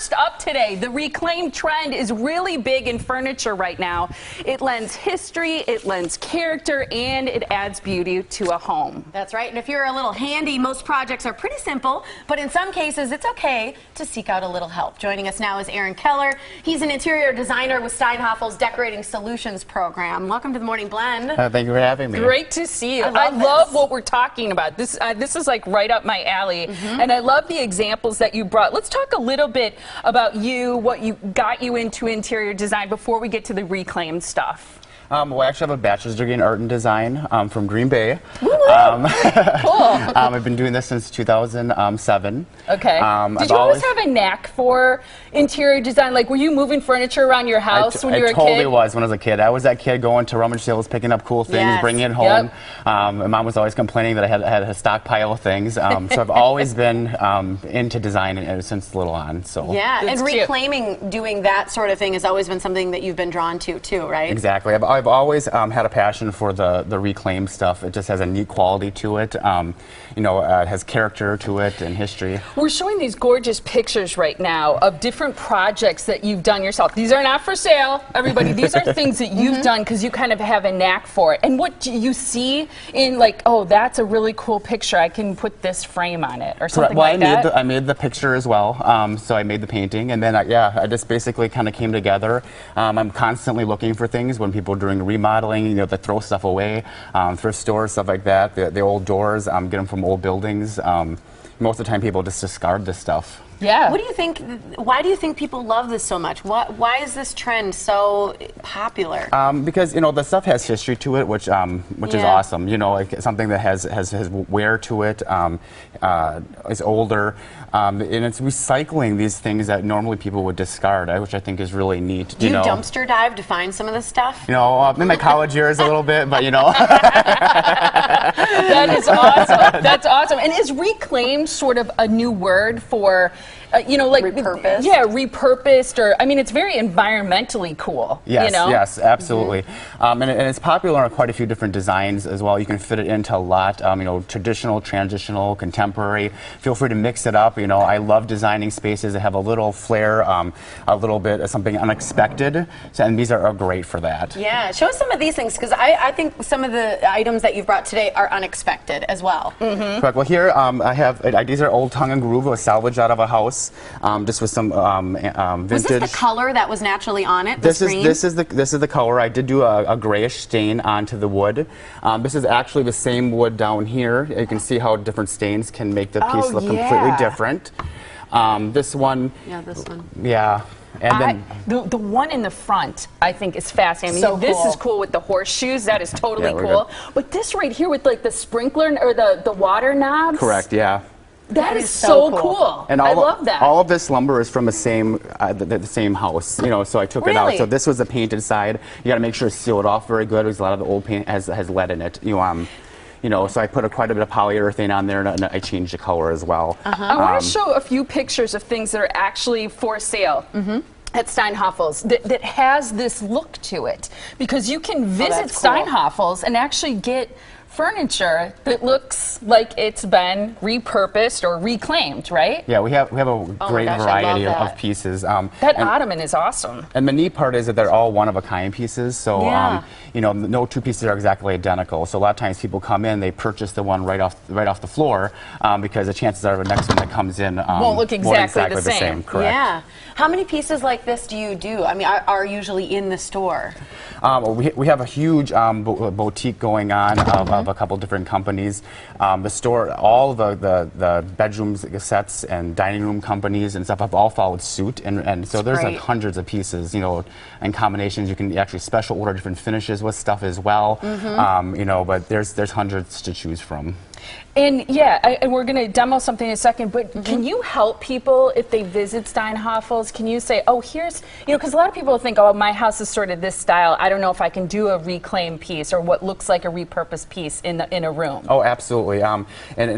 First up today, the reclaim trend is really big in furniture right now. It lends history, it lends character, and it adds beauty to a home. That's right, and if you're a little handy, most projects are pretty simple, but in some cases it's okay to seek out a little help. Joining us now is Keller. He's an interior designer with Steinhafels Decorating Solutions program. Welcome to the Morning Blend. Thank you for having me. Great to see you. I love what we're talking about. This is like right up my alley, and I love the examples that you brought. Let's talk a little bit about you, what you got you into interior design before we get to the reclaim stuff. Well, I actually have a bachelor's degree in art and design from Green Bay. Cool. I've been doing this since 2007. Okay. Did you always have a knack for interior design? Like, were you moving furniture around your house when you were a kid? I totally was when I was a kid. I was that kid going to rummage sales, picking up cool things, bringing it home. My mom was always complaining that I had a stockpile of things. So I've always been into design since little on. So yeah, and reclaiming, doing that sort of thing has always been something that you've been drawn to too, right? Exactly. I've always had a passion for the reclaim stuff. It just has a neat quality to it. It has character to it and history. We're showing these gorgeous pictures right now of different projects that you've done yourself. These are not for sale, everybody. These are things that you've done because you kind of have a knack for it. And what do you see in, like, oh, that's a really cool picture, I can put this frame on it, or something like that? I made the picture as well. So I made the painting, and then I just basically kind of came together. I'm constantly looking for things when people are doing remodeling, they throw stuff away, thrift stores, stuff like that. The old doors, get them from old buildings. Most of the time people just discard this stuff. Yeah. What do you think, why do you think people love this so much? Why is this trend so popular? Because, the stuff has history to it, which is awesome. Like something that has wear to it, is older, and it's recycling these things that normally people would discard, which I think is really neat. Do you dumpster dive to find some of this stuff? In my college years a little bit, but That is awesome. That's awesome. And is reclaim sort of a new word for, like repurposed? Yeah, repurposed, or it's very environmentally cool. Yes, yes, absolutely. And it's popular in quite a few different designs as well. You can fit it into a lot. Traditional, transitional, contemporary. Feel free to mix it up. I love designing spaces that have a little flair, a little bit of something unexpected. And these are great for that. Yeah, show us some of these things, because I think some of the items that you've brought today are unexpected as well. Correct. Well, here I have these are old tongue and groove, a salvage out of a house, just with some vintage. Was this the color that was naturally on it? This is the color. I did do a grayish stain onto the wood. This is actually the same wood down here. You can see how different stains can make the piece look completely different. This one. Yeah, this one. Yeah. And then the one in the front, I think, is fascinating. This is cool with the horseshoes. That is totally cool. But this right here with like the sprinkler or the water knobs. Correct. Yeah. That is so cool. And I love that. All of this lumber is from the same house. So I took it out. So this was the painted side. You got to make sure it's sealed off very good, because a lot of the old paint has lead in it. So I put quite a bit of polyurethane on there, and I changed the color as well. I want to show a few pictures of things that are actually for sale. At Steinhafels that has this look to it, because you can visit Steinhafels and actually get furniture that looks like it's been repurposed or reclaimed, right? Yeah, we have a great variety of pieces. That ottoman is awesome. And the neat part is that they're all one-of-a-kind pieces, so no two pieces are exactly identical. So a lot of times people come in, they purchase the one right off the floor, because the chances are the next one that comes in won't look exactly the same. Correct. Yeah. How many pieces like this do you do? Are usually in the store? We have a huge boutique going on of a couple different companies. The store, all the bedrooms sets and dining room companies and stuff have all followed suit, and so there's like hundreds of pieces, and combinations. You can actually special order different finishes with stuff as well. But there's hundreds to choose from. And and we're going to demo something in a second, but can you help people if they visit Steinhafels? Can you say, oh, here's, because a lot of people think, oh, my house is sort of this style. I don't know if I can do a reclaimed piece or what looks like a repurposed piece in a room. Oh, absolutely. And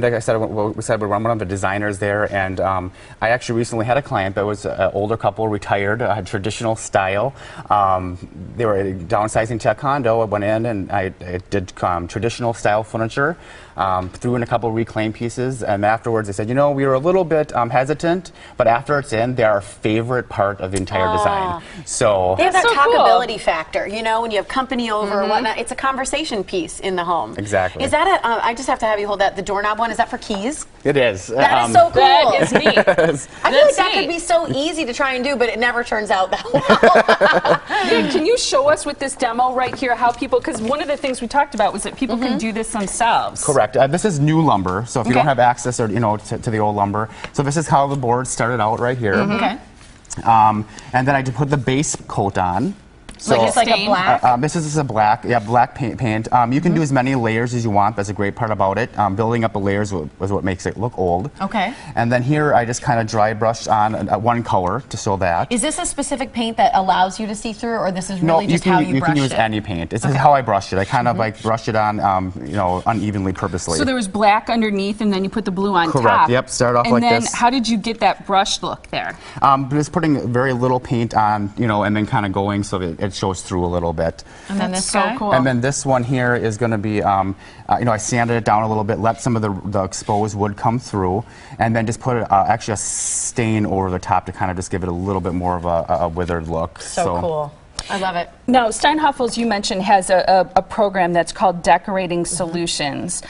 like I said, we're one of the designers there, and I actually recently had a client that was an older couple, retired, traditional style. They were downsizing to a condo. I went in and I did traditional style furniture. threw in a couple reclaim pieces, and afterwards they said, you know, we were a little bit hesitant, but after it's in, they're our favorite part of the entire design. So they have that so talkability cool. factor, you know, when you have company over or whatnot. It's a conversation piece in the home. Exactly. Is that I just have to have you hold that, the doorknob one, is that for keys? it is. That is so cool. That is neat. I feel like That's that neat. could be so easy to try and do, but it never turns out that well. Yeah, can you show us with this demo right here how people, because one of the things we talked about was that people can do this themselves. Correct. This is new lumber, so if you Okay. don't have access or to the old lumber, so this is how the board started out right here. Okay. And then I put the base coat on. So Like it's like a Stain. black. this is a black paint. You can do as many layers as you want. That's a great part about it. Building up the layers is what makes it look old. Okay. And then here I just kind of dry brushed on one color to show that. Is this a specific paint that allows you to see through, or this is really just how you you brushed can use it? any paint. This is how I brushed it. I kind of like brushed it on, unevenly, purposely. So there was black underneath, and then you put the blue on Correct. top. Yep, start off and like then this. how did you get that brush look there? Just putting very little paint on, and then kind of going so that it shows through a little bit. And then That's this so guy? cool. And then this one here is going to be, I sanded it down a little bit, let some of the exposed wood come through, and then just put actually a stain over the top to kind of just give it a little bit more of a withered look. So cool. I love it. Now, Steinhafels, you mentioned, has a program that's called Decorating Solutions.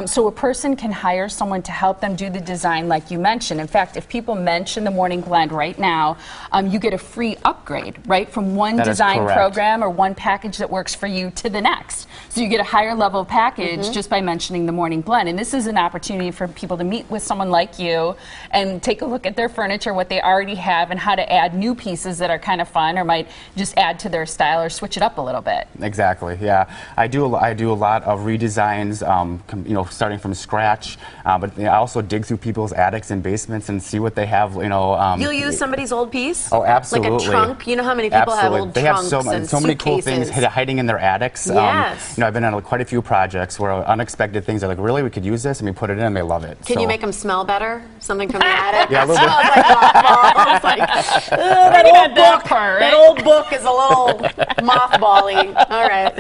So a person can hire someone to help them do the design like you mentioned. In fact, if people mention the Morning Blend right now, you get a free upgrade, right, from one That is design correct. program or one package that works for you to the next. So you get a higher level package just by mentioning the Morning Blend. And this is an opportunity for people to meet with someone like you and take a look at their furniture, what they already have, and how to add new pieces that are kind of fun or might just add to their style or switch it up a little bit. Exactly. Yeah, I do a lot of redesigns, starting from scratch. But I also dig through people's attics and basements and see what they have. You'll use somebody's old piece? Oh, absolutely. Like a trunk? You know how many people have old they trunks have and so many cool things suitcases? hiding in their attics. Yes. I've been on quite a few projects where unexpected things are like, really, we could use this, and we put it in, and they love it. Can you make them smell better? Something from the attic? Yeah, a little bit. It's like, that old book is a little mothbally. All right.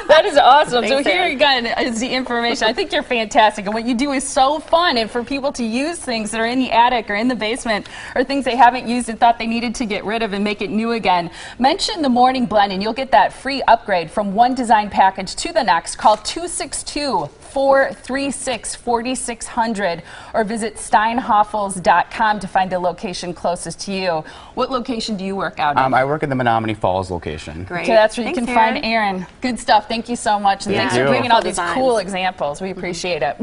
That is awesome. So Thanks, here Erin. again is the information. I think you're fantastic, and what you do is so fun. And for people to use things that are in the attic or in the basement, or things they haven't used and thought they needed to get rid of and make it new again, mention the Morning Blend, and you'll get that free upgrade from one design package to the next. Call 262-436-4600 or visit steinhafels.com to find a location closest to you. What location do you work out in? I work in the Menominee Falls location. Great. Okay, that's where Thanks, you can Erin. find Aaron. Good stuff. Thank you so much. And Yeah. thanks Thank for you. bringing all these Beautiful cool designs. examples. We appreciate it.